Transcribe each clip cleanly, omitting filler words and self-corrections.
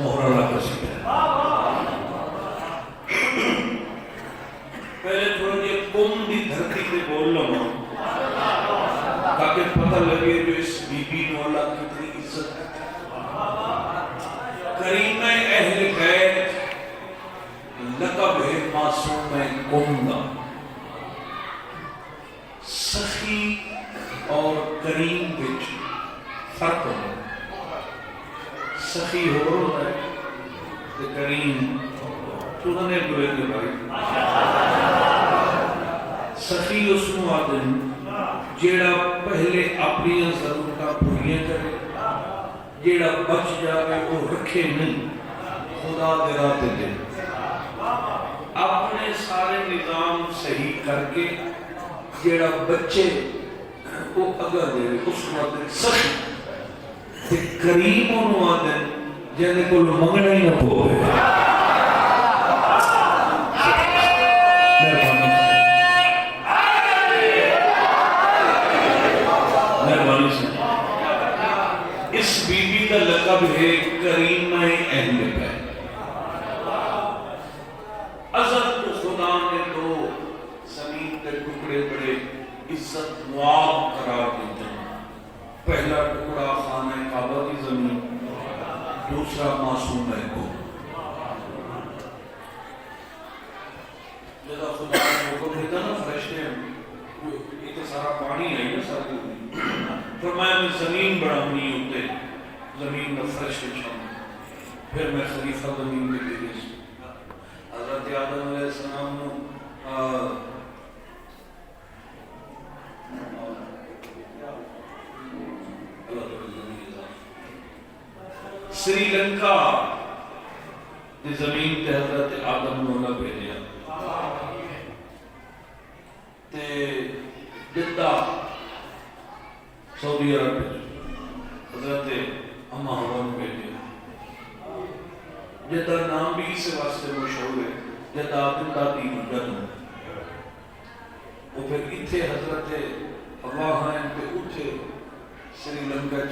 मोहरा लग सी पहले थोड़ा जी कुम की धरती से बोल लो ताकि पता लगे जो इस बीबी को अल्लाह कितनी इज्जत है। करीम अहल बैत लक़ब है मासूम कुम का। सखी और करीम विच फर्क है। सखी हो है तो करीम तुहने बुरे के बारे सखी उसनू आदन जेड़ा पहले अपनी जरूरत पूरी करे, जेड़ा बच जाए वो रखे नहीं, खुदा दे राह पे दे अपने सारे निजाम सही करके जेड़ा बच्चे वो अगर दे उस वक्त सखी ते करीम ओनू आदन जेने को मंगना ही ना पवे। इस बीबी का लक़ब है करीम अहल बैत। अज़ल तो खुदा ने तो ज़मीन के टुकड़े बड़े इज्जत मुआब करार देते हैं। पहला टुकड़ा खाने काबा की जमीन, दूसरा मासूम है को। जब खुदा ने हुक्म देता ना फरिश्ते ये तो सारा पानी है ना सारी फरमाया मैं जमीन बढ़ानी होते जमीन में फर्श बिछाऊं, फिर मैं खलीफा जमीन के लिए हज़रत आदम अलैहिस्सलाम को श्रीलंका की जमीन ते हज़रत आदम को ना भेजा ते जिद्दा सऊदी अरब हज़रत अम्मा हवा को भेजा। जिद्दा नाम भी इस वास्ते मशहूर है, जिद्दा जिद्दा दी मुद्दत वो फिर इत्थे हज़रत हवा हैं ते उठे श्रीलंका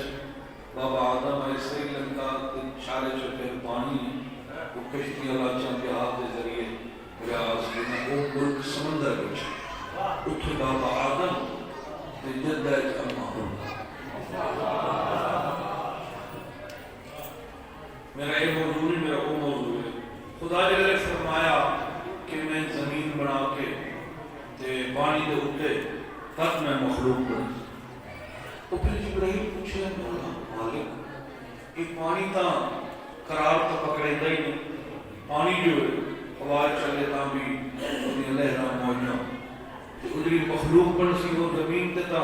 बाबा आदम है श्रीलंका के सारे जो फिर पानी वो कश्ती लाचा के हाथ के जरिए प्रयास करना वो मुल्क समंदर विच उठे बाबा आदम ते जिद्दा अम्मा मेरा ये मौजूद है, मेरा वो मौजूद है। खुदा ने फरमाया कि मैं जमीन बना के ते पानी के उत्ते तक मैं मखलूक बना। तो फिर जिब्राइल पूछे मालिक ये पानी तो करार तो पकड़ेगा ही नहीं, पानी जो है हवा चले ता भी लहरा मौजा उधरी मखलूक बन सी वो जमीन ते ता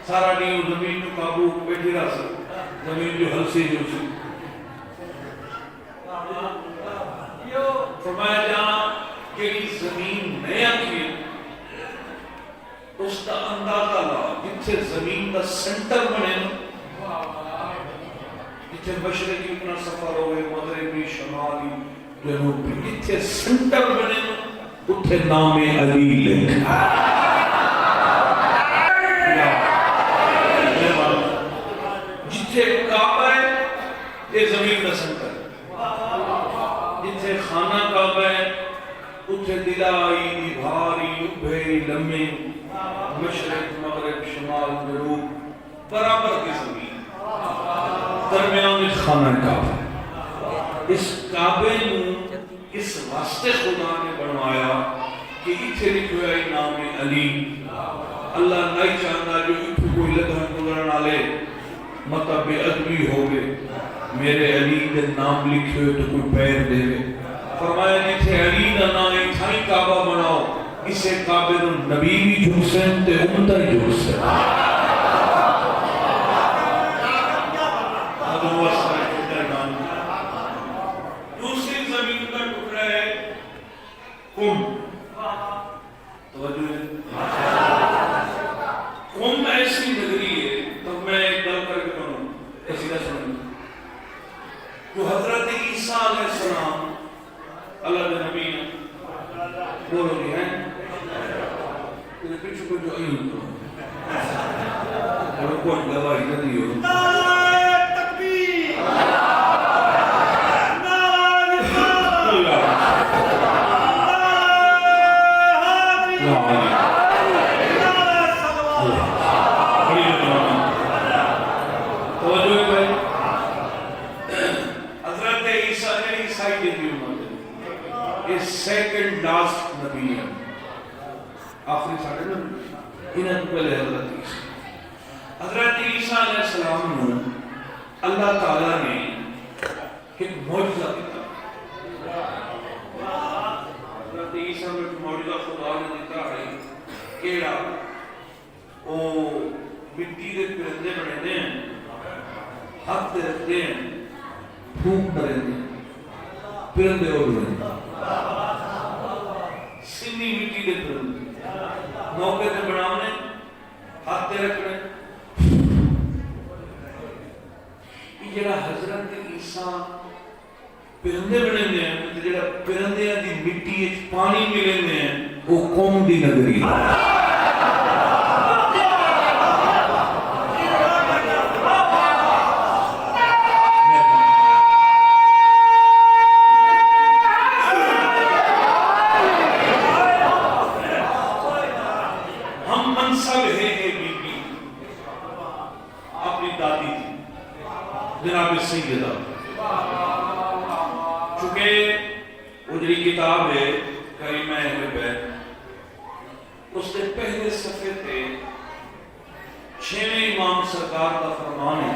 सारा नहीं वो जमीन को काबू बैठी रह सक जमीन जो हलसी जो सी फरमाया जहाँ कि जमीन नया की उसका अंदाजा ला जिथे जमीन का सेंटर बने जिथे मशरकी अपना सफर हो मगरबी शमाली जनूबी जिथे सेंटर बने उठे नाम अली लिखा। जिथे काबा है ये जमीन का सेंटर, जिथे खाना काबा है उठे दिलाई भारी उभे लम्बे मशरक मगरब शुमाल जनूब बराबर की जमीन दरमियान में खाना काबा। इस काबे इस वास्ते खुदा ने बनवाया कि इथे लिखा है नाम अली। अल्लाह नहीं चाहता जो इथे कोई लगन गुजरन वाले मतलब बेअदबी हो गए मेरे अली के नाम लिखे तो कोई पैर दे। फरमाया जिथे अली का नाम है थाई काबा बनाओ, इसे काबे नु नबी भी जुड़सन ते उम्मत भी जुड़सन। दूसरी जमीन का टुकड़ा है कुम। कुम ऐसी नगरी है, तब मैं एक गल करके कहूं ऐसी ना सुन जो हजरत ईसा अलैहिस्सलाम अल्लाह के नबी बोलोगे हैं तेरे पीछे को जो आई और कोई गवाही नहीं हो सेकंड लास्ट नबी है, आखिरी साढ़े नबी इन्हें पहले हजरत ईसा अलैहिस्सलाम को अल्लाह ताला ने एक मौजज़ा दिया। हजरत ईसा में मौजज़ा खुदा ने दिया है केड़ा ओ मिट्टी के परिंदे बने हैं, हाथ रखते हैं, फूंक करेंगे, परिंदे उड़ते सिन्नी मिट्टी के परिंदे मौके पे बनाने, हाथ रखने। जरा हजरत ईसा परिंदे बने हैं, जरा परिंदे की मिट्टी पानी मिले हैं, वो कौम की नगरी जनाब सैयदा, चूंकि वो जी किताब है करीमा अहले बैत, उसके पहले सफे पे 6वें इमाम सरकार का फरमान है,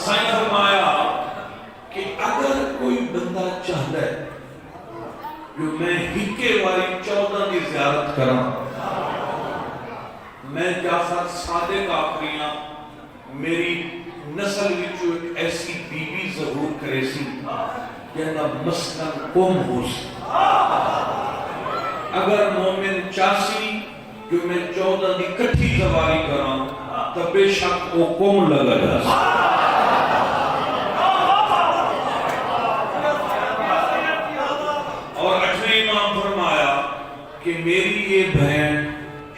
साईं फरमाया कि अगर कोई बंदा चाहता है जो मैं हिक्के वाली 14 की ज़ियारत करा, मैं जाफर सादिक आखिरियां मेरी नस्ल विचों एक ऐसी बीबी जरूर करे सी जिहदा मस्कन कौम हो सी। अगर मोमिन चासी जो मैं 14 की कट्ठी सवारी करा तो बेशक वो कौम लगा जा। और 8वें इमाम फरमाया कि मेरी ये बहन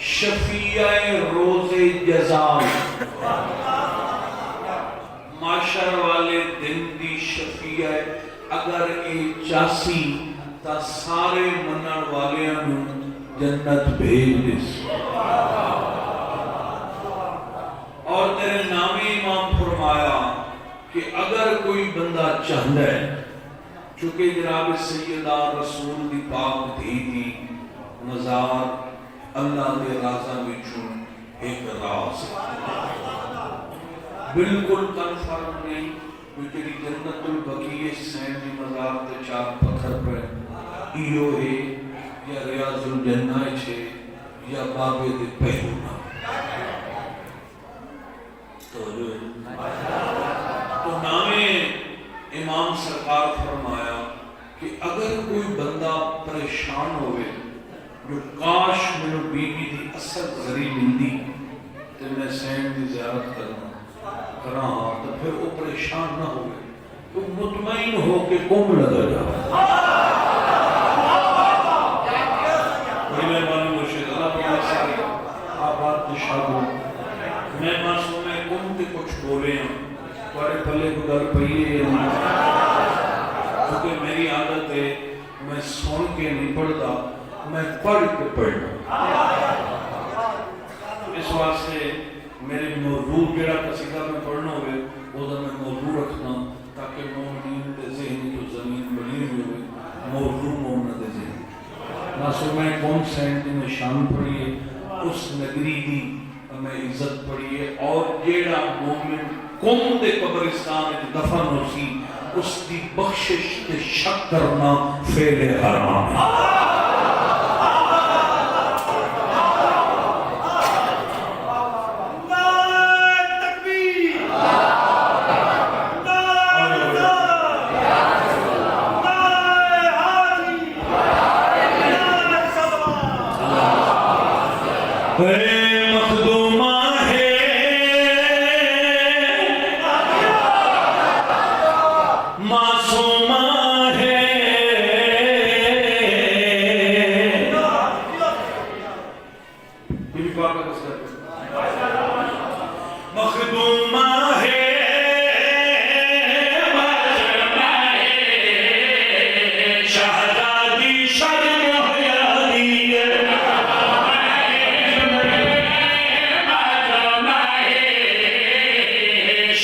शफियाए रोज़े जज़ा, माशर वाले दिन दी शफियाए, अगर ये चासी ता सारे मनन वालियां नू जन्नत भेज दे। और तेरे नामे इमाम फरमाया कि अगर कोई बंदा चाहता है, चूंकि जनाब सैयदा रसूल दी पाक धी थी मज़ार अल्लाह के राजा विचों एक राज बिल्कुल कन्फर्म नहीं कि जन्नतुल बकी सैन की मज़ार के 4 पत्थर पर इहो है या रियाजुल जन्ना है या बाबे दे पहलू तो नामे इमाम सरकार फरमाया कि अगर कोई बंदा परेशान होवे जो काश मैनू बीबी की असल जरी मिलती तो मैं सैन की ज़ियारत करा तो फिर वो परेशान ना हो, तो मुतमईन हो के कुंभ लगा जाए। मैं मासूम कुंभ के कुछ बोले हैं तुम्हारे पल्ले को गल पई है, क्योंकि मेरी आदत है मैं सुन के नहीं पढ़ता, मैं पढ़ के पढ़ना। इस वास्ते मेरे मौजू जरा कसीदा में पढ़ना हो मैं मौजू रखना ताकि मोमिन के ज़हन जो ज़मीन बनी हुई हो मौजू मोमन के ज़हन मासूम कौन सैन में शान पढ़ी है, उस नगरी की मैं इज्जत पढ़ी है। और जेड़ा मोमिन कौम के कब्रिस्तान दफन हो सी उसकी बख्शिश के शक करना फेले हराम है। मासूमा है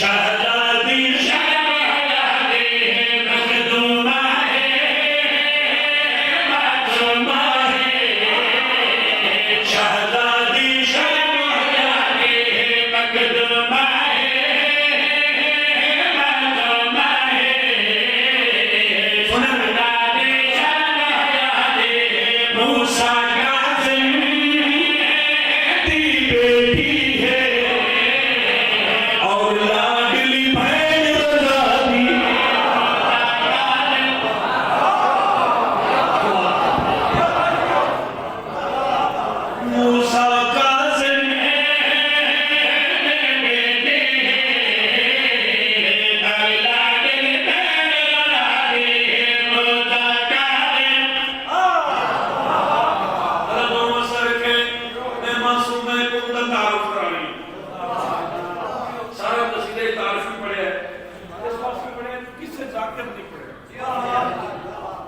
शहजादी शहजादी मखदूमा है मखदूमा है शहजादी शहजादी मखदूमा है मखदूमा है शहजादी शहजादी मूसा काज़िम की बेटी है और लाडली बहन रज़ादी मूसा काज़िम बेटी है और लाडली बहन रज़ादी मूसा काज़िम अल्लाह मसर के मैं मासूम है को तारुफ करानी सारा कसीदे तारीफ भी पढ़े हैं इस बात में पढ़े किससे जाकर नहीं पढ़े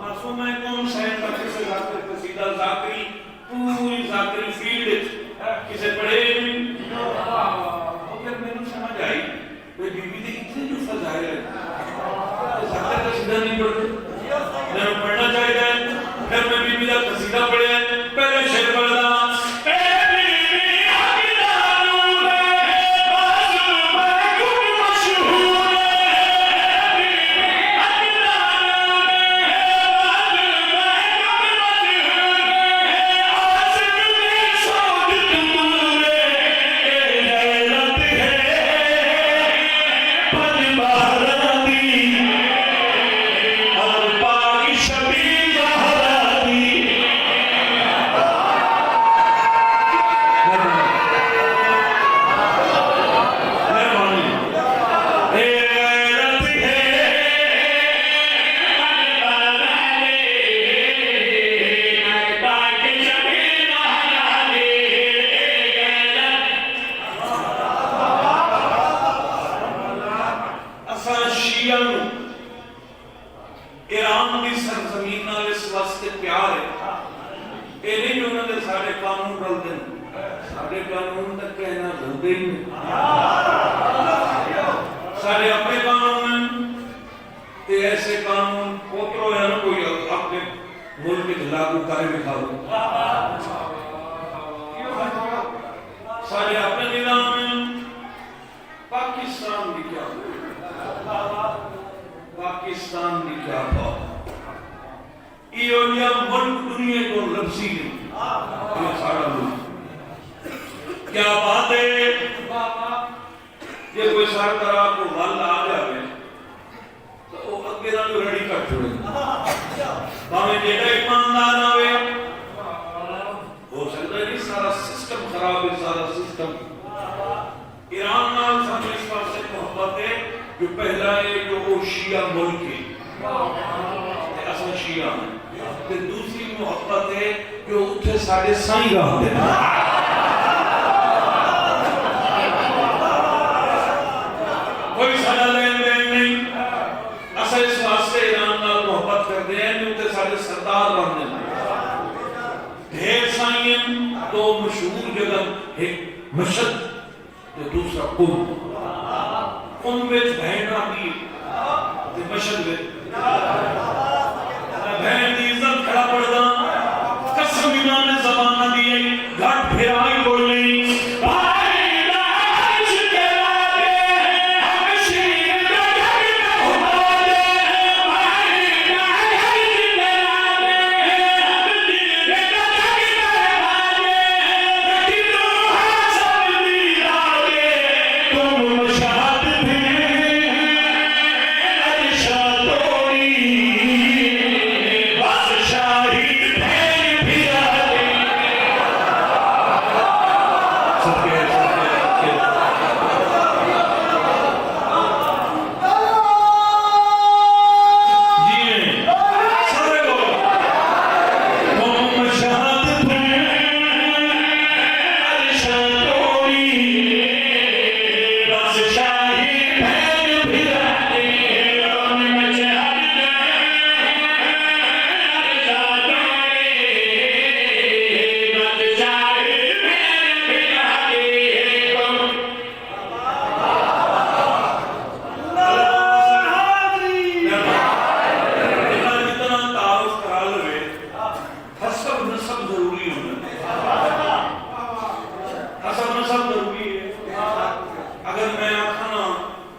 मासूम है कौन शायद का किससे जाकर कसीदा जाकरी पूरी जाकरी फील्ड किसे पढ़े नहीं और फिर मैंने समझ आई वे बीबी ने इतने जो फजाइल है जाकर कसीदा नहीं पढ़ते मैं पढ़ना चाहिए फिर मैं बीबी का कसीदा पढ़े पहले शेर पढ़ा ईरान की सरजमीन नाल इस वास्ते प्यार है ये नहीं उन्होंने सारे कानून रलते सारे कानून तक कहना रलते ही सारे अपने कानून ते ऐसे कानून पोतरो या ना कोई अपने मुल्क में लागू करे दिखाओ सारे अपने निज़ाम में पाकिस्तान भी क्या पाकिस्तान की क्या बात इयोनिया मुल्क दुनिया को लफ्जी नहीं ये सारा मुल्क क्या बात है ये कोई सरकार को वल आ जाए तो वो अगे ना जो रेडी कर छोड़े भावे जेड़ा ईमानदार आवे हो सकता है कि सारा सिस्टम खराब है सारा सिस्टम ईरान नाल सानू इस पासे मोहब्बत है जो पहला है जो वो शिया मुल्क है असल शिया ते दूसरी मोहब्बत है जो उठे साढ़े साईं रहते हैं कोई सारा लेन देन नहीं असल इस वास्ते ईरान नाल मोहब्बत करते हैं जो उठे साढ़े सरदार रहते हैं ढेर साईं तो मशहूर जगह एक मशद तो दूसरा कुम विच बहन आती ते मशद विच बहन दी इज्जत खड़ा पड़दा कसम बिना ने ज़बान दी घाट फिराई बोलनी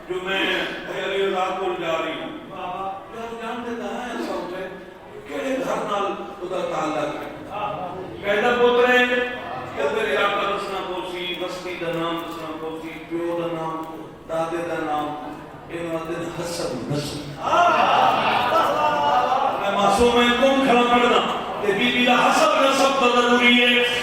जो मैं अली अल्लाह को जा रही हूँ यार जान देता है ऐसा होता है केड़े घर नाल उदा ताल्लुक है कहता पुत्र है कि तेरे इलाका दसना पोसी बस्ती दा नाम दसना पोसी प्यो दा नाम दादे दा नाम ये दिन हसब नस्ब मैं मासूम है कौन खड़ा करना ते बीबी दा हसब नस्ब दा जरूरी है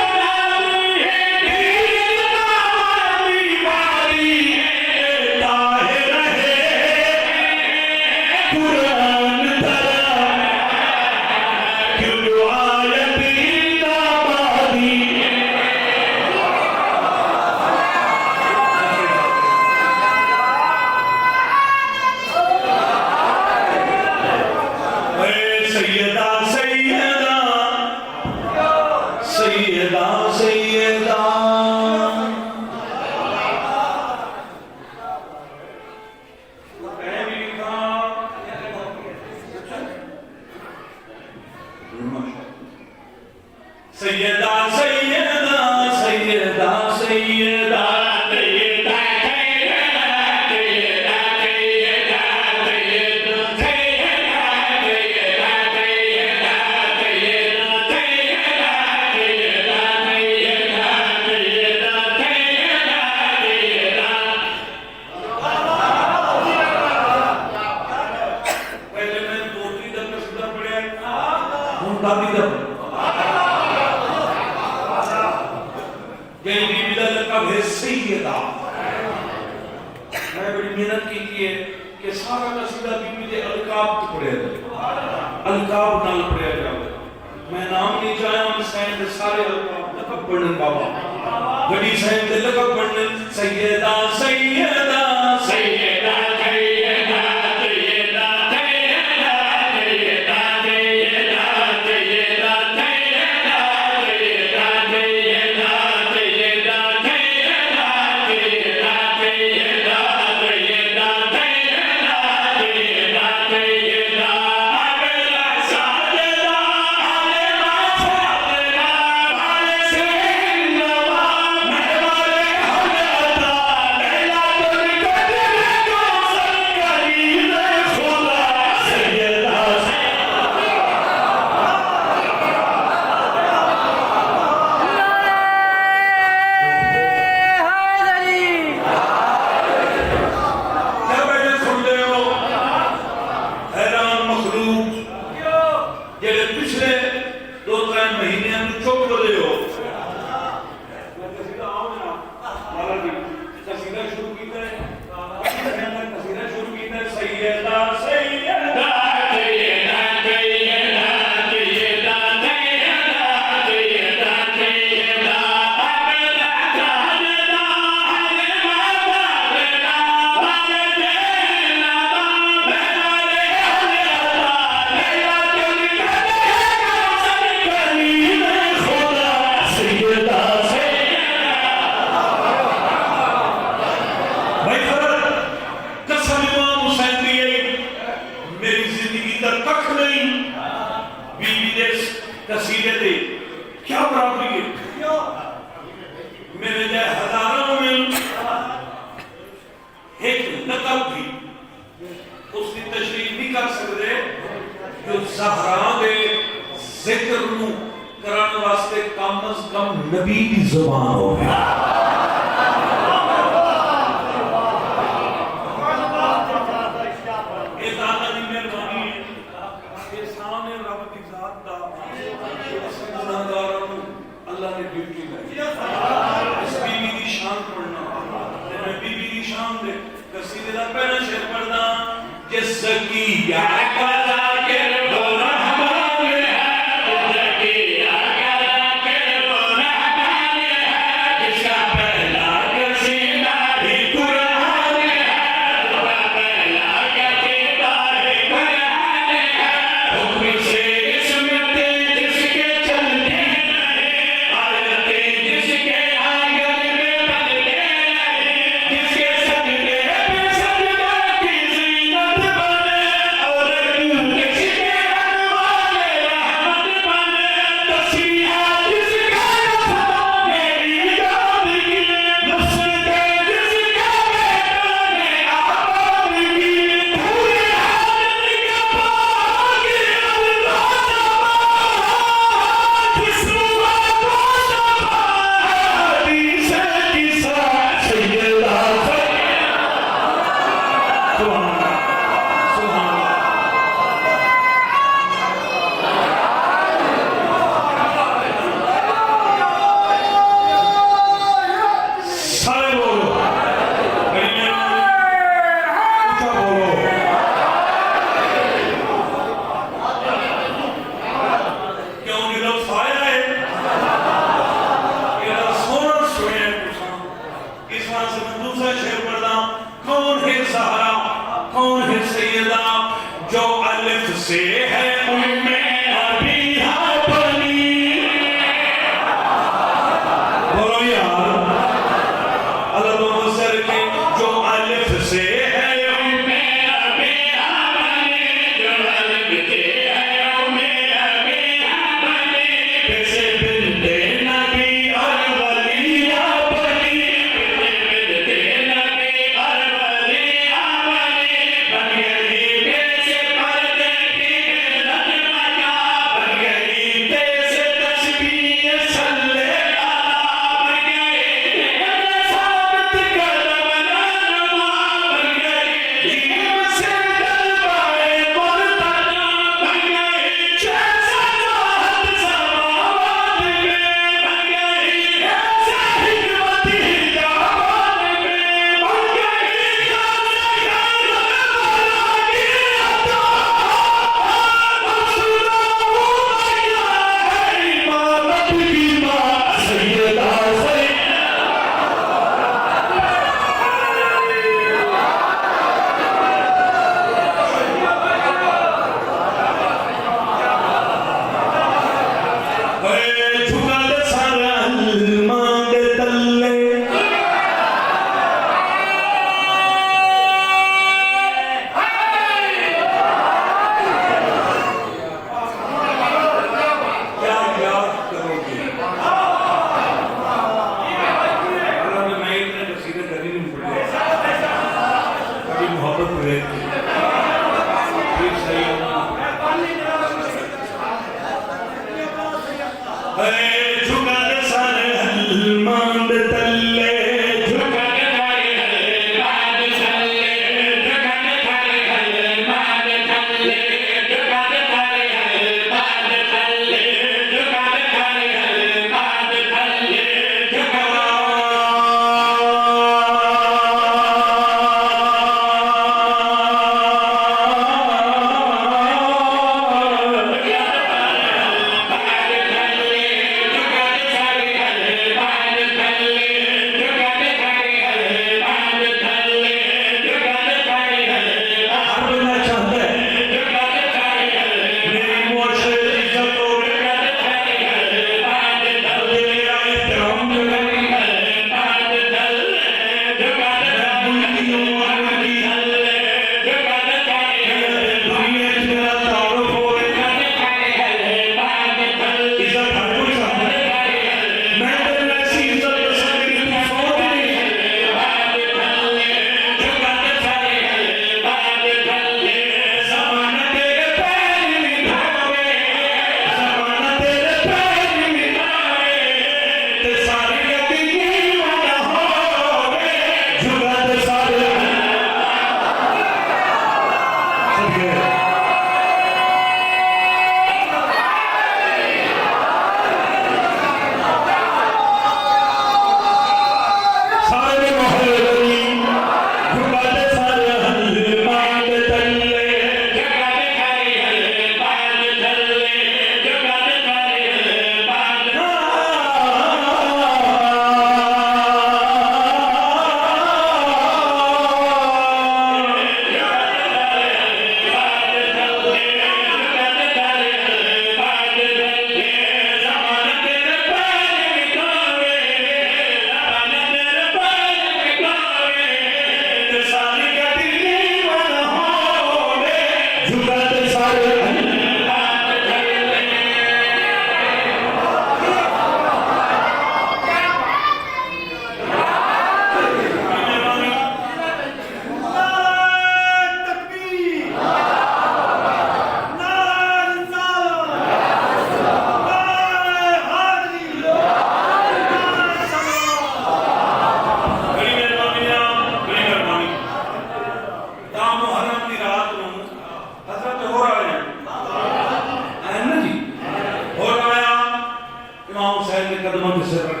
से बैठ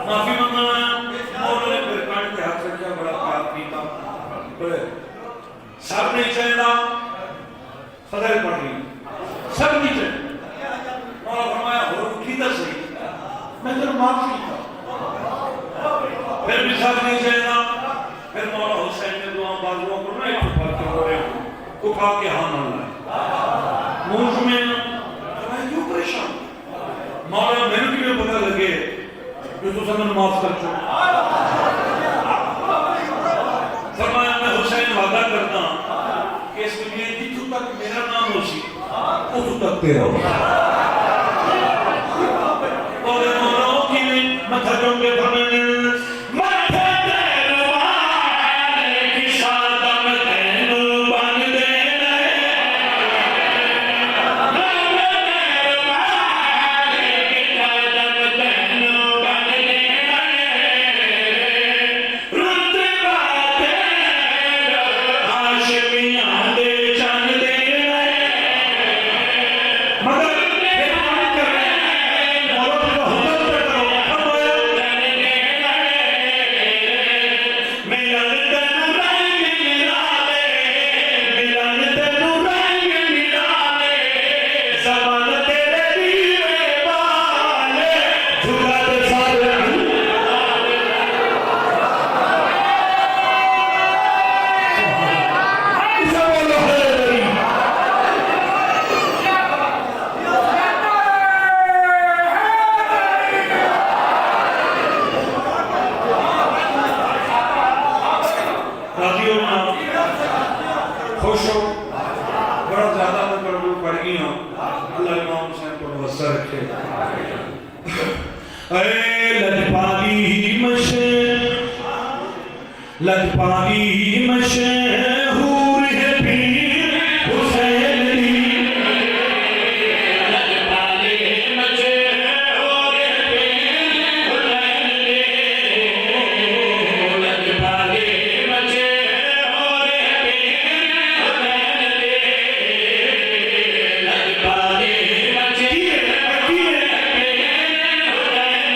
माफी मंगना मौला ने फिर कान के हाथ रखा बड़ा प्यार कीता बोले सब नहीं चाहिए फजल पड़ गई सब नहीं चाहिए मौला फरमाया हो उठी तो सही मैं तेरे माफ कीता फिर भी सब नहीं चाहिए फिर मौला हुसैन ने दुआ बाजुओं को नहीं उठा के बोले उठा के हाथ न लाए मुंह में मैं क्यों परेशान मौला मेरे को भी पता लगे कि तू सब माफ कर चुका फरमाया मैं हुसैन वादा करता कि इस दुनिया जितों तक मेरा नाम हो सी उतों तक तेरा हो और मौला की मथा जोंगे फरमाने लजपाली मशहूर है पीर हुसैन दी लजपाली मशहूर है पीर हुसैन दी लजपाली मशहूर है पीर हुसैन दी लजपाली मशहूर है पीर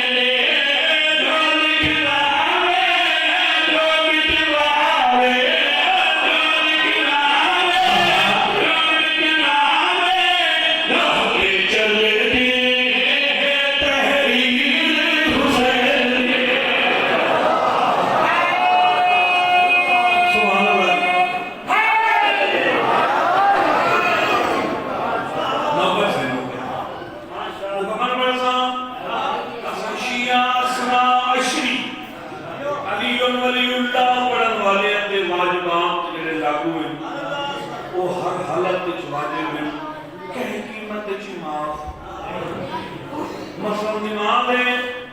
हुसैन दी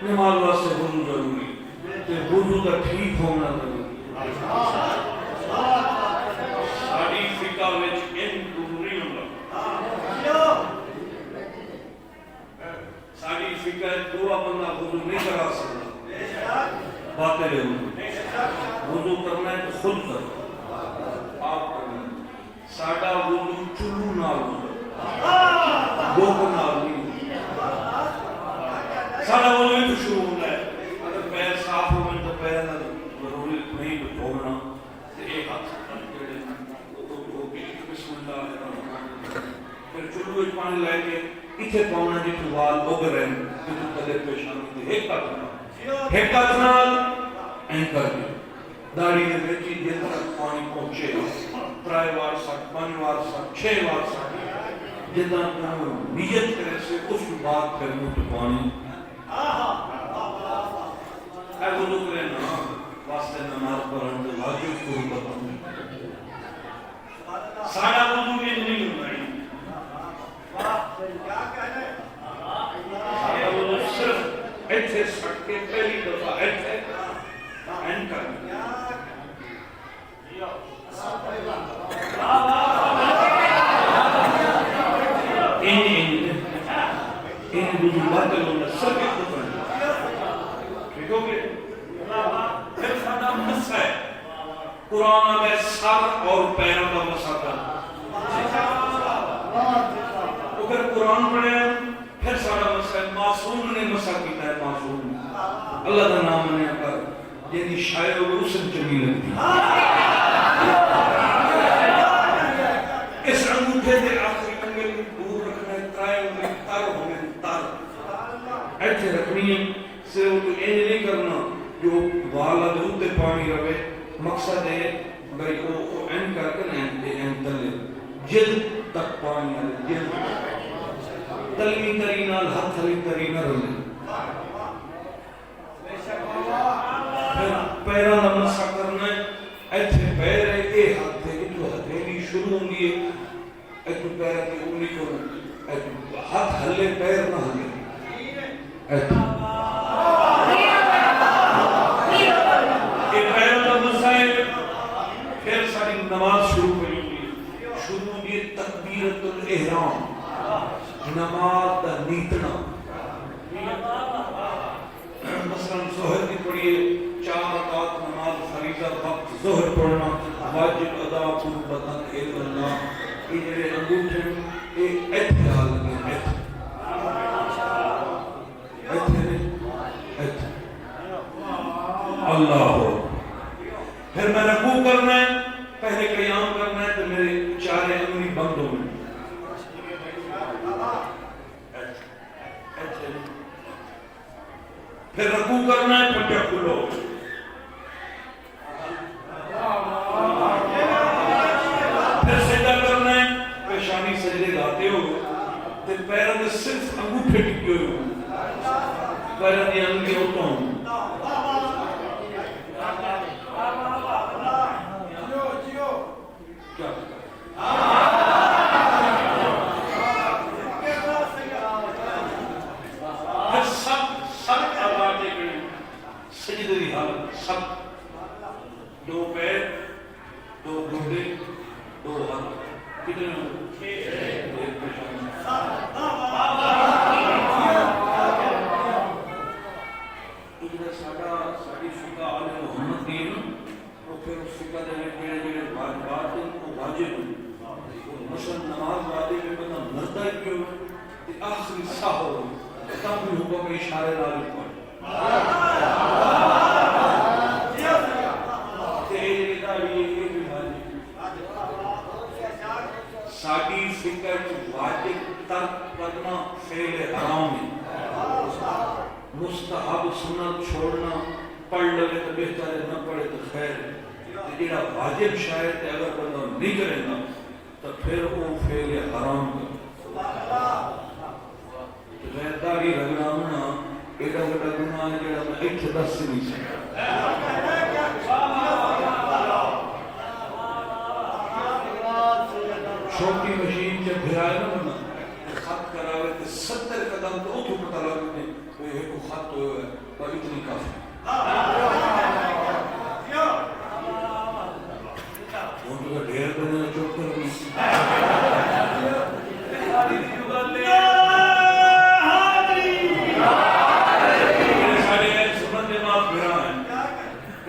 नमाज वास्ते वुजू जरूरी ते वुजू का ठीक होना जरूरी साडी फिका विच इन जरूरी होंदा साडी फिका दूआ बंदा वुजू नहीं करा सकता बातें वुजू करना है तो खुद करो आप करना साडा वुजू चुल्लू नाल दो नाल नहीं सारा वुजू ही शुरू होता है अगर पैर साफ हो तो पैर ना जरूरी नहीं धोना एक हाथ फिर चुल्लू में पानी लेके इथे पाना जी वाल उग रहे हैं तले पेशानी एक हाथ नाल एंकर दाढ़ी के विच जिस तक पानी पहुंचे 3 बार 5 बार 6 बार जितना नियत करे से उस बाद फिर मुंह तो पानी वुजू करे ना वास्ते नमाज पढ़न दे वाजिब को बताऊं सारा वुजू में नहीं होना वाह क्या कहने सारा वुजू सिर्फ ऐसे सट के पहली दफा ऐसे एंड कर इन वुजू बात लो सब कुरान में सर और पैरों का मसा कर अगर कुरान पढ़े फिर सारा मसा मासूम ने मसा किया अल्लाह का नाम मनिया कर जिंदी शायर हो उस चंगी लगती इस अंगूठे के आखिरी कंगे दूर रखना त्राए में तर होने तर ऐसे रखनी है सिर्फ तो ये नहीं करना जो वाला दूध पे पानी रवे मकसद है भाई वो एन करके एन तले जिद तक पानी आले जिद तलवी तरी नाल हाथ हली तरी न रले पैरों का मसा करना है ऐसे पैर है ये हाथ है जो हथेली शुरू होंगी है ऐसे पैर की उंगली को ऐसे हाथ हले पैर ना हले ऐसे ये पैरों का मसा है फिर सारी नमाज शुरू करेंगे शुरू होंगी तकबीरतुल इहराम नमाज का नीतना मसलन ज़ोहर की पढ़िए 4 रकात नमाज फरीज़ा वक्त ज़ोहर पढ़ना वाजिब अदा कुर्बतन इल्लल्लाह ये जेरे अंगूठे ये ऐसे हाल में ऐसे अल्लाह हो फिर मैं रकू करना है पहले क़याम करना है तो मेरे चारे अंगुली बंद हो गए फिर रकू करना है पट्टा खुलो फिर सजदा करना है पेशानी सजदे लाते हो तो पैरों में सिर्फ अंगूठे टिके हुए पैरों की अंगली होता हूँ सब दो पैर दो घुटने दो हाथ कितने साड़ी फिका आले मोहम्मद दी ना वो फिर उस फिका देने के लिए बात उनको वाजिब मसलन नमाज वादे में बंदा मरदा क्यों कि आखिरी साहो तब भी हुक्म इशारे नाल पढ़ साड़ी फिक्र वाजिब तर्क करना फेल हराम है मुस्तहब सुन्नत छोड़ना पढ़ लगे तो बेहतर है न पढ़े तो खैर जेड़ा वाजिब शायद अगर बंदा नहीं करेगा तो फिर वो फेल हराम कर दाढ़ी रगड़ाना एडा बड़ा गुनाह है जेड़ा मैं इत्थे दस नहीं सकता छोटी मशीन जब भिराए ना बना खत करावे तो 70 कदम तो उठो पता लगते वो एक खत हो है पर इतनी काफी वो तो ढेर करने चुप कर सारे सुबह के बाद भिराए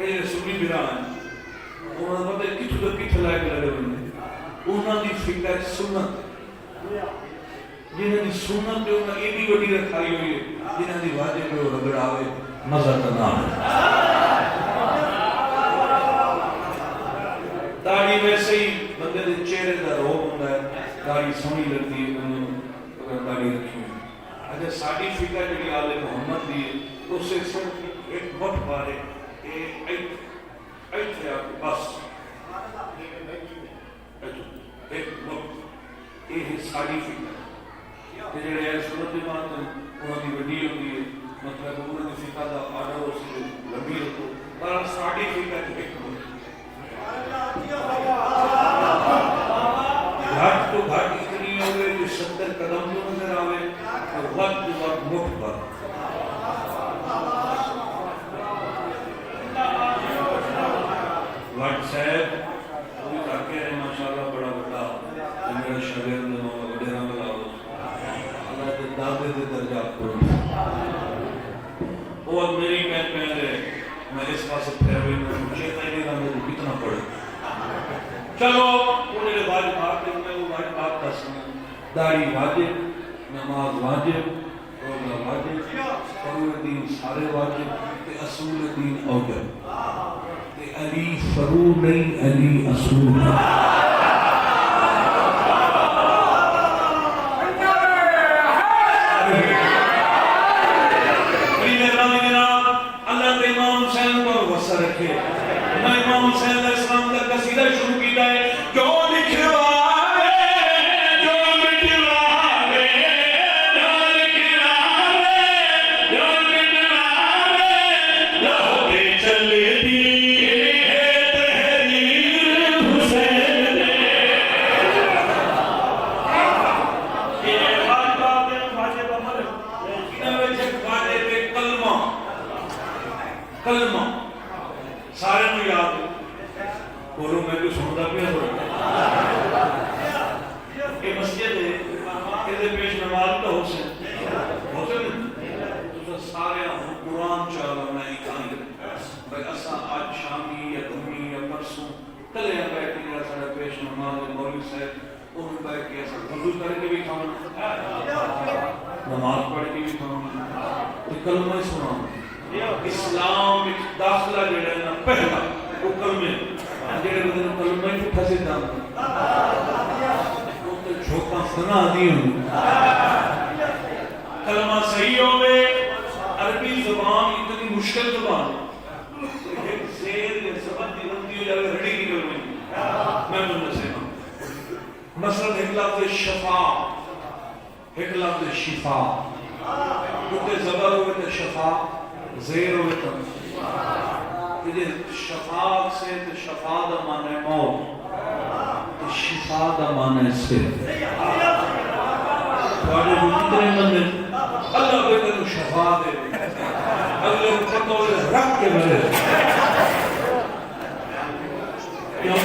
ये सुनी भिराए उन्होंने पता किथु तो किथु लायक लगे बंदे उन्होंने फिक्र सुन्नत जिन्हें सुन्नत जो ना एडी वडी रखाई हुई है जिन्हें वाजिब जो रगड़ावे मजा तो ना दाढ़ी वैसे ही बंदे के चेहरे का रोग होता है दाढ़ी सोहनी लगती है अगर दाढ़ी रखी हुई अच्छा साड़ी फिक्र जी आले मोहम्मद दी उससे सिर्फ एक मठ बारे बस एक ये साड़ी फिक्र जेड़े सूरत की बात उन्होंने वड्डी होती है मतलब उन्होंने फिक्र का आर्डर उससे लंबी रखो पर साड़ी फिक्र एक घाट तो घाट इतनी हो गई कि 70 कदम जो नजर आवे और वक्त मुठ पर व्हाट्सएप वो जाके माशाल्लाह बड़ा बड़ा मेरा शरीर में वडेरा में लाओ अल्लाह के दादे दे दर्जा को वो मेरी पहले मैं इस पास फिर भी मुझे नहीं ना मुझे कितना पड़े चलो उन्हें वाजिब बात है वो वाजिब बात का समय दाढ़ी वाजिब नमाज वाजिब रोजा वाजिब, फरूज दीन सारे वाजिब, ते असूल दीन औजब। ते अली फरू नहीं, अली असूल। कलमा सारे को याद बोलो, मैं तो सुनता पिया ये मस्जिद है, इसके पेश नमाज तो हुसैन तो सारे कुरान चाल नहीं खाने भाई असा आज शामी या दुमी या परसों कल या बैठ के सारा पेश नमाज मौलवी साहब उन बैठ के ऐसा वजू करके भी खाना, नमाज पढ़ के भी खाना, तो कलमा सुना इस्लाम में दाखला जेड़ा ना पहला वो कलमे जेड़े बंदे कलमे ही फसे दा वो तो झोंका सुना दी कलमा सही होवे। अरबी जुबान इतनी मुश्किल जुबान एक शेर के सबब दी बनती हो जावे रड़ी निकल गई। मैं बोलना चाहता मसलन एक लफ्ज़ शफा, एक लफ्ज़ शिफा, उते ज़बर होवे तो शफा, ज़ेर होवे तो ये शफात से तो शफा दा माने मौत, तो शिफा दा माने सिर। वाले कितने बंदे अल्लाह के तेरे शफा दे, अल्लाह को पता हो रख के मरे क्यों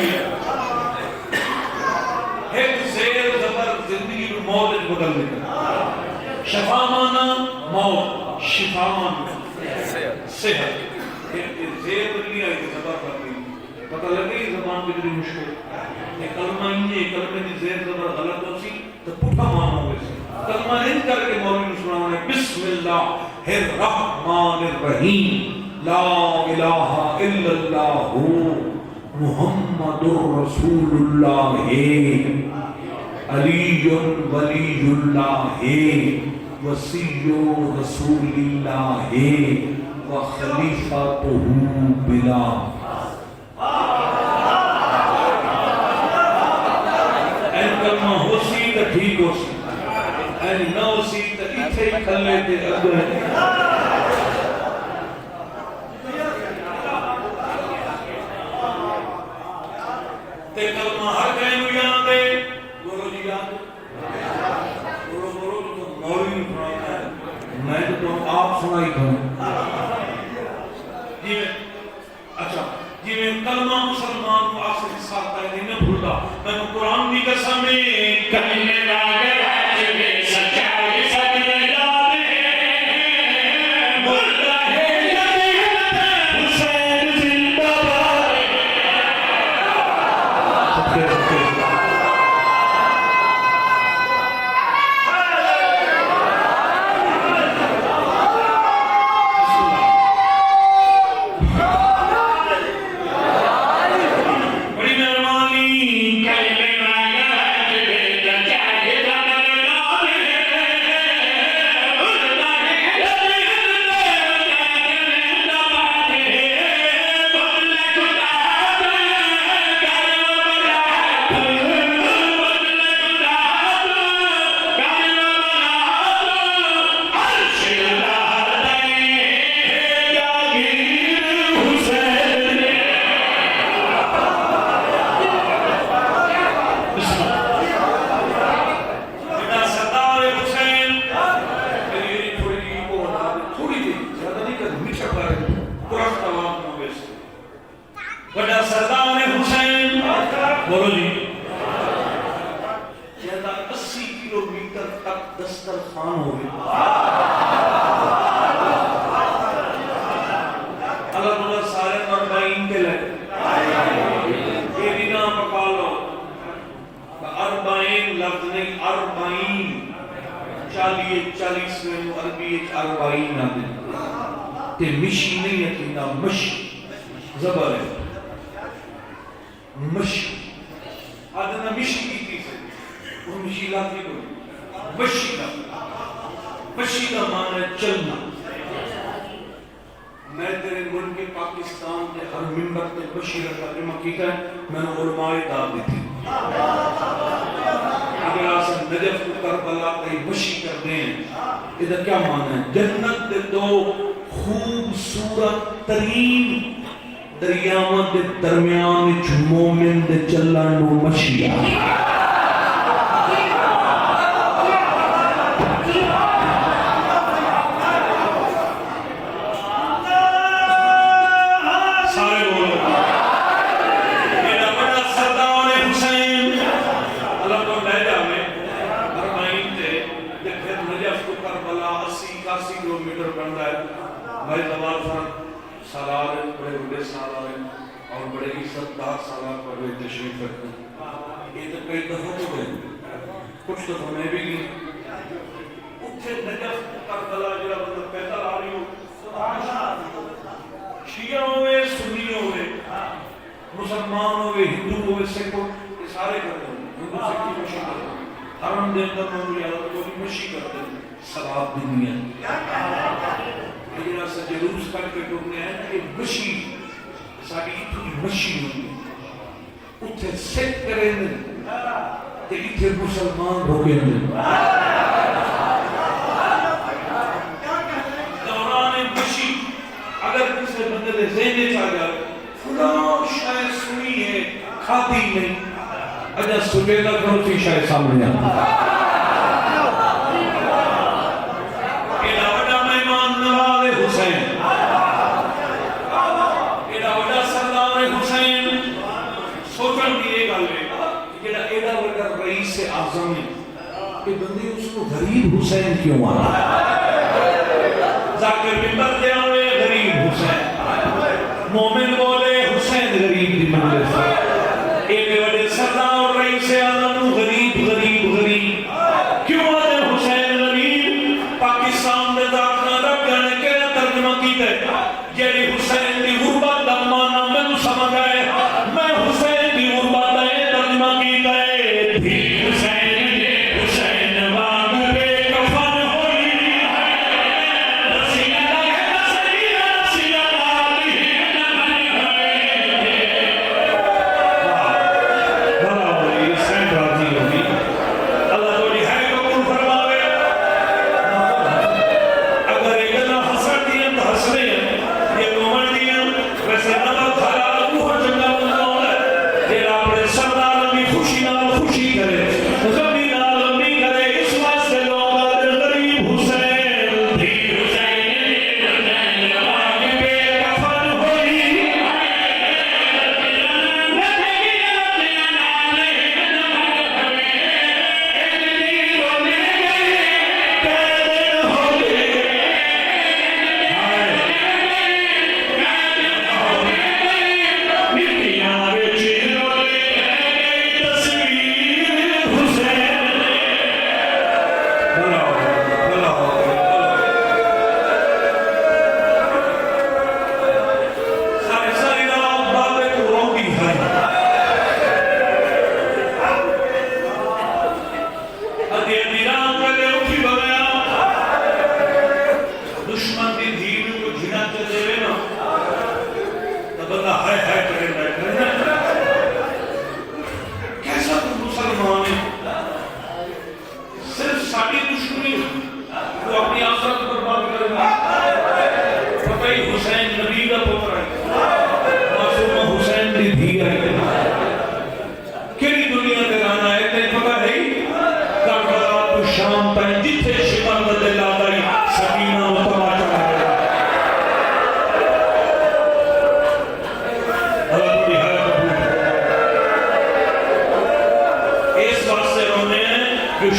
एक ज़ेर ज़बर जिंदगी में मौत बदल देता। शफा माना मौत, शिफा माना सेहत। ज़ेर बदली आई तो ज़बर बदली, पता लगे ज़बान कितनी मुश्किल। ये कलमा ही कलमे की ज़ेर ज़बर गलत होती तो पुठा माना होवे। कलमा इन करके मौलवी ने सुनाया बिस्मिल्लाहिर्रहमानिर्रहीम ला इलाहा इल्लल्लाह मुहम्मदुर रसूलुल्लाह अलीयुन वलीयुल्लाह वसीय्यु रसूलिल्लाह व खलीफतुहु बिला। एन कलमा होसी तो ठीक होसी, एन ना होसी तो इथे ही खल्ले ते अगो है। ते कलमा हर कहनु याद है, बोलो जी याद, बोलो बोलो तो मौलवी ने सुनाया है, मैं तो आप सुनाई दूं। जी अच्छा जी मैं कलमा मुसलमान को आखिर साथ नहीं मैं भूलता, मैं कुरान की कसम में कलमे वाले राज में सच्चाई सब में जाने बोलता है हुसैन जिंदाबाद। बोलो जी कहता 80 किलोमीटर तक दस्तरखान हो गया। अल्लाह ताला सारे अरबाइन पे लगे ये बिना पका लो। अरबाइन लफ्ज नहीं अरबाइन 40 अरबी 40 आते ते मिशी नहीं है ना मश जबर है मश आदना मिशी की से वो मिशी लाती को मशी का माना है चलना। मैं तेरे मुल्क के पाकिस्तान के हर मिंबर पे बशीर का कीता है मैंने उलमाए दाद दी थी अगर आसन नजफ को करबला कहीं बशी कर दें इधर क्या माना है जन्नत दे दो खूबसूरत तरीन दरियावां दे दरमियान मोमिन दे चलन नु मशिया किलोमीटर बनता है भाई जवाल सालार बड़े बड़े सालार और बड़े इज्जतदार सालार पर वे तशरीफ रखते हैं ये तो कई दफा हो गए कुछ तो हमें भी नहीं उठे नजफ करबला जरा मतलब पैदल आ रही हो शिया होवे सुन्नी होवे मुसलमान होवे हिंदू होवे सिख ये सारे करते हैं हिंदू सिख की मशी करते हैं हरम दे अंदर मौलिया को भी मशी करते हैं सवाब दुनिया ये से जुलूस करके टुकने हैं कि मशी साडी इतनी मशी होती उठे सिख करें ते इथे मुसलमान रोके दौरान मशी अगर किसी बंदे दे ज़हन में आ जाए फलां शायद सुनी है खाती नहीं अजा सुबेला करो शायद सामने आ से आज़म है कि बंदे उसको गरीब हुसैन क्यों आना जाकर मिंबर पे आवे गरीब हुसैन मोमिन बोले हुसैन गरीब दी मंजिल से एक बड़े सरदार रईस आज़म गरीब गरीब गरीब क्यों आते हुसैन गरीब पाकिस्तान दे दाखना रब जाने के तर्जुमा कीते जेड़ी हुसैन दी गुरबत दा माना मैनू समझ आए मैं हुसैन दी गुरबत दा तर्जुमा कीता है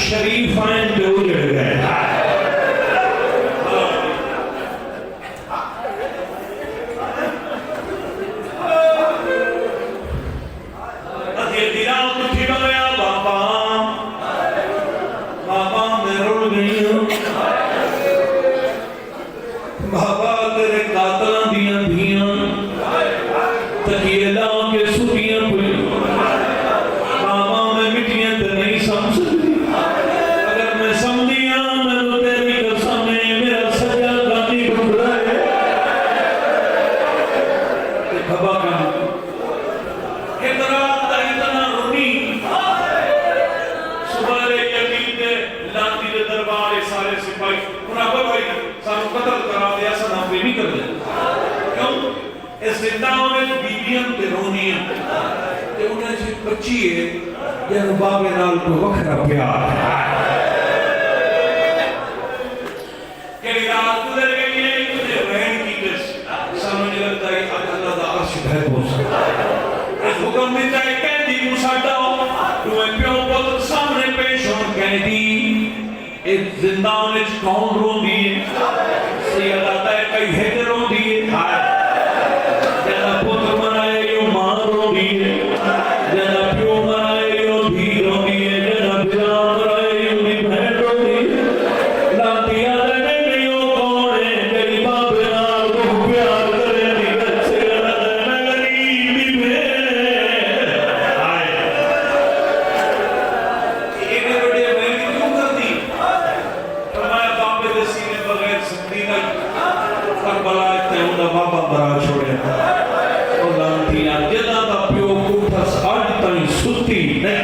शरीफाइन पे उजड़ गए बाबा मैं रुल गई हूँ तेरे कातलां दियां धियां तकिए ला के सुतियां पई बाबा मैं मिट्टियां ते नहीं समझ सकती अगर मैं समझिया मैं तेरी कसम है मेरा सजा गानी ढूंढ रहा है खबा का इतना इतना रोनी सुबह यकीन दे लांदी दे दरबार सारे सिपाही उन्हें भाई सानू कत्ल करा दिया सा नाम भी नहीं कर दे क्यों इस जिंदाओं में बीबियां ते रोनियां ते उन्हें से बच्ची है जब बाबे नाल को वखरा प्यार केड़ी रात गुजर गई है तुझे रहन की बस समझ लगता है अल्लाह दा अर्श है बोल इस हुक्म में जाए कैदी मुसादा तुम्हें प्यो पुत्र सामने पेश हो कैदी इस जिंदान विच कौन रोंदी है सैयद आता है कई हेदर रोंदी है जना पुत्र मराए यो मां रोंदी है जना प्यो मराए यो धी रोंदी है जना पिता मराए यो दी बहन रोंदी है लातिया ने यो कौन है तेरी बाप नाल को प्यार करे दी बच्चे नगरी दी बहन हाय ये बड़े मैं क्यों करती मैं बाप दे सीने बगैर सकती नहीं करबला ते उदा बाबा बरा छोड़े और लांतिया जदा दा प्यो कुठस आज ताई सुती नहीं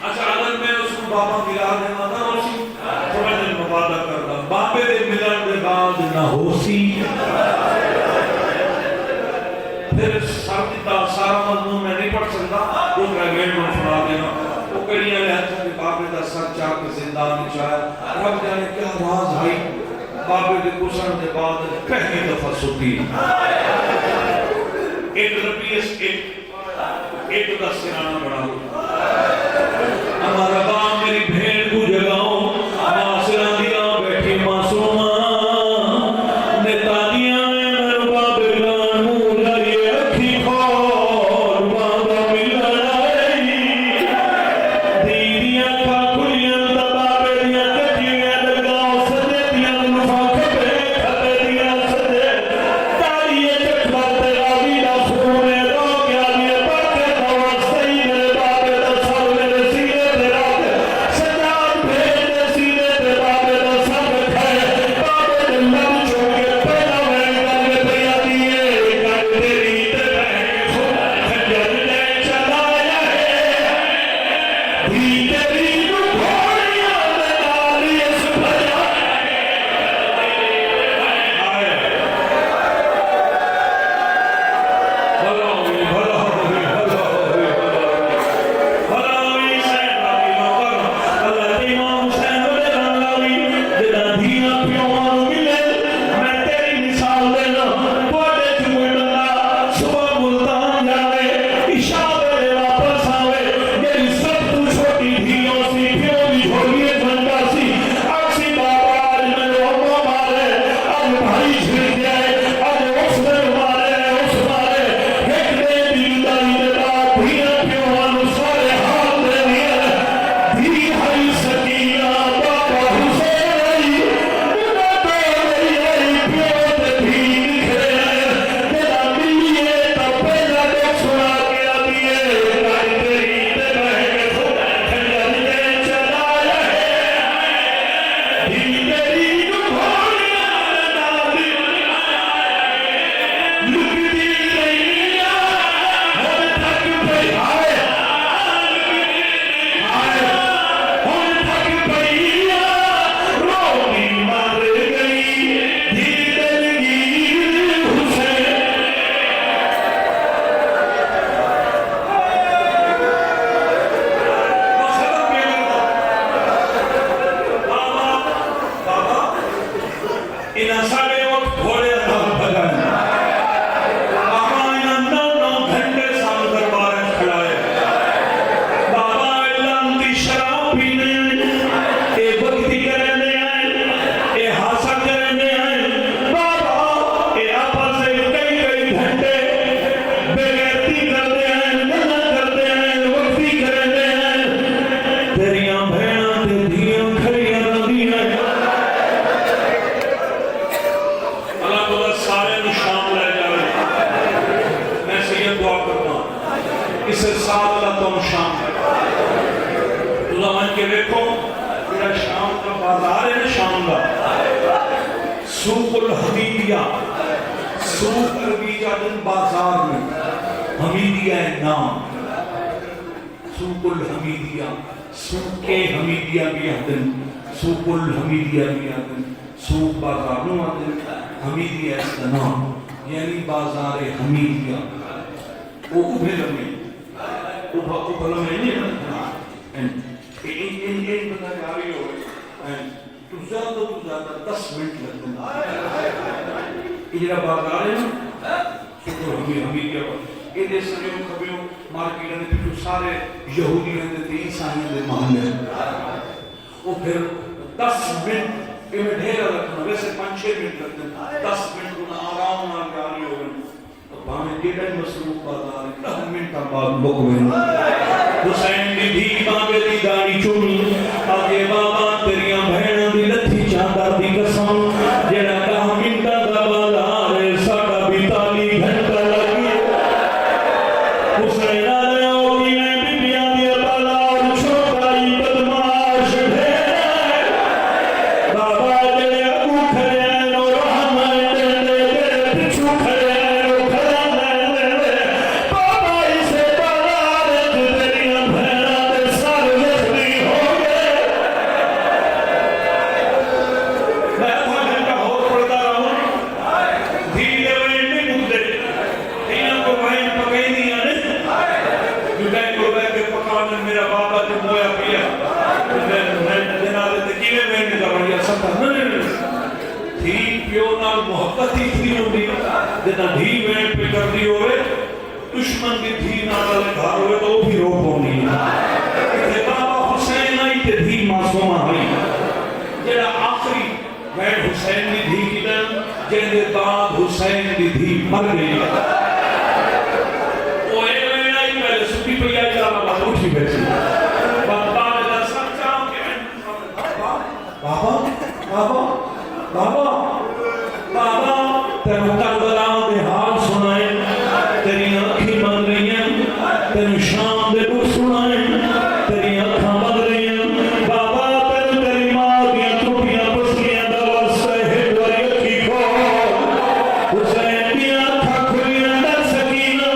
अच्छा अगर मैं उसको बाबा मिला देना ना उसी थोड़ा दिन वादा करदा बाबे दे मिलन दे बाद ना होसी फिर साबिता सारा मजमून मैं नहीं पढ़ सकता वो ग्रेजुएट में सुना देना वो कड़ियां ले हाथ में बाबे दा सर चाक के जिंदान में आया रब जाने क्या राज आई बाबे के गुजरन के बाद पहली दफा सुती एक रबीस एक का सिराना बना हमारा बाप मेरी भेड़ को जगाओ मासरा दिया बैठी मासूमा नेतानिया में मेरे बाबे का मुंह जरिए अखी खोल बाबा मिला नहीं दीदियां ठाकुरियां दबावे दिया कटियां लगाओ सदे दिया मुफा खपे खपे दिया सदे तालिए चटवा तेरा वीरा सुने रो क्या दिए बाके दवा सही मेरे बाबे दा सब मेरे सीने पे रात सजाद भेद सीने पे बाबे दा सब खाए बाबे ने लम छोके पहला मैं पे दिए कर तेरी ते खजर ने चलाया है धी तेरी नु घोड़ियां में नारी इस भजा तुम शाम तुला मन के देखो मेरा शाम का बाजार है ना, शाम का सूकुल हमीदिया, सूक अरबी का दिन बाजार में, हमीदिया है नाम, सूकुल हमीदिया, सूके हमीदिया भी आदन, सूकुल हमीदिया भी आदन, सूक बाजार नु आदन, हमीदिया इसका नाम, यानी बाजार हमीदिया। वो उभे लम्हे नहीं बनता, इन बता जा रही हो, तू ज़्यादा 10 मिनट लगते हैं। इधर बाजार है ना, सूकुल हमीदिया ये देश में कभी मार्केट में तो सारे यहूदी रहते थे, ईसाई रहते मोहल्ले, वो फिर 10 मिनट इनमें ढेर रखना, वैसे 5-6 मिनट लगते हैं, 10 मिनट को आराम ना गाड़ी हो गई तो बाहर के टाइम मसरूफ बाजार 10 मिनट का बाद बुक में हुसैन दी धी बाबे दी गाड़ी चुनी आगे बाबा तेरियां बहना दी लथी चादर दी कसम जेड़ा 10 मिनट का बाजार है साडा 42 घंटा लगी। हुसैन दुश्मन की धी नाल घर होवे तो भी रो पौनी है। बाबा हुसैन आई ते धी मासूम आई, जेड़ा आखिरी वैन हुसैन की धी की दन जेदे बाद हुसैन की धी मर गई। ओ ए वैन आई पहले सुती पई आई चला बाबा उठी बैठी बाबा ने सच्चा के बाबा बाबा बाबा बाबा तेरे करबला दे हाल सुनाए, तेरी आँखें बन रही हैं, तेरी शाम दे दुख सुनाए, तेरी आँखां बन रही हैं बाबा, तेरी तेरी माँ दी टुटियां पसलियां दा वास्ता है द्वारी अखी खोल। हुसैन दी आँखां खुलियां दा सकीना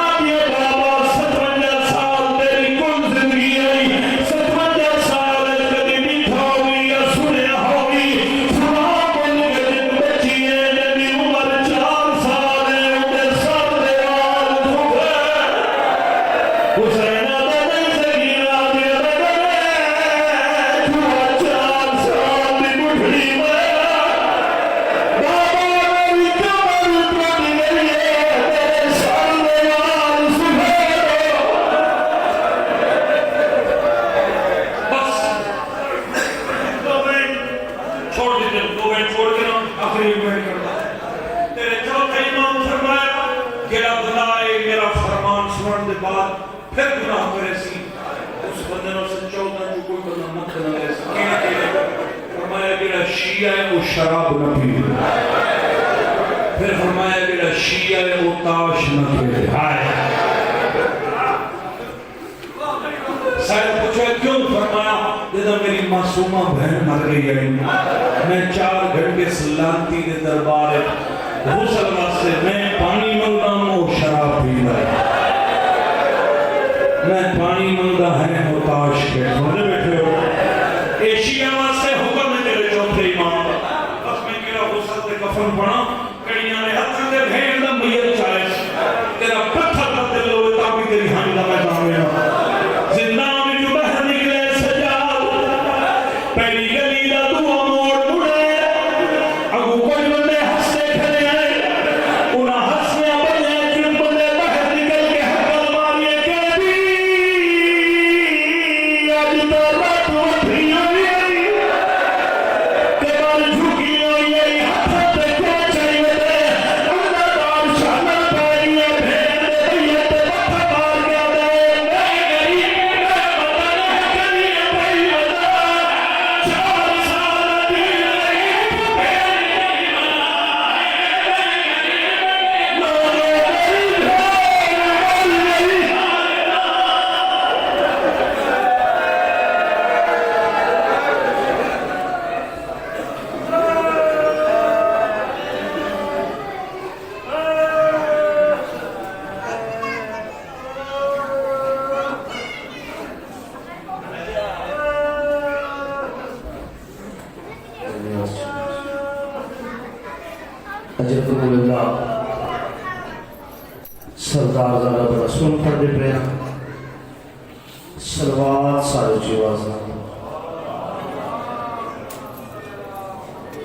आदि बाबा 57 साल तेरी कुल जिंदगी आई, 57 साल कदी भी थोड़ी या सुनिया होगी सुना बोल के दिन बची है नबी उम्र 4 साल है उनके सर दे वाल झुके हुसैन आदम सगीरा दे रगड़े 4 साल की बुढ़ी में बाबा मेरी कमर टूट गई है तेरे सर दे वाल झुके। बस 2 मिनट छोड़ दीजिए, 2 मिनट छोड़ के ना आखिरी मिनट करता तेरे चौथे इमाम फरमाया जेड़ा बुलाए मेरा फरमान सुनने के बाद फिर गुनाह करे सी उस बंदे ने सच्चा होता जो कोई बंदा मत ना ले सके। फरमाया जेड़ा शिया है वो शराब ना पीए, फिर फरमाया जेड़ा शिया है वो ताश ना खेले। हाय शायद पूछो क्यों, फरमाया जब मेरी मासूमा बहन मर गई है मैं 4 घंटे सलाती के दरबार गुसल वास्ते मैं पानी मंगता हूँ, शराब पीता है, मैं पानी मंगता है वो ताश खेलते बैठे हो। एशिया वास्ते हुक्म है तेरे चौथे इमाम का, बस मैं मेरा गुसल ते कफन पड़ा कड़ियां ने हथ दे भेड़ दा मयत चाहे तेरा पत्थर का दिल होवे ताकि तेरी हानि दा मैं जावे जिंदा में जो बाहर निकले सजाद पहली गली दा दुआ मोड़ मुड़े अगू कोई बंदे हंसते खड़े आए उना हंसने बने चुप बंदे बाहर निकल के हक्का मारिए के भी आज तो रात उठी हुई के बाल झुकी हुई हाथ पे को चाहिए अंदर बाल शाना पाई भेड़ दे ते माथा मार के दे मैं गई अजर कबूल्ला सरदार ज़रा बड़ा सुन पढ़ते पे सलवात सारे जीवाज़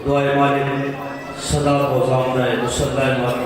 दुआए मालिक सदा को ज़ामना है मुसल्ला मालिक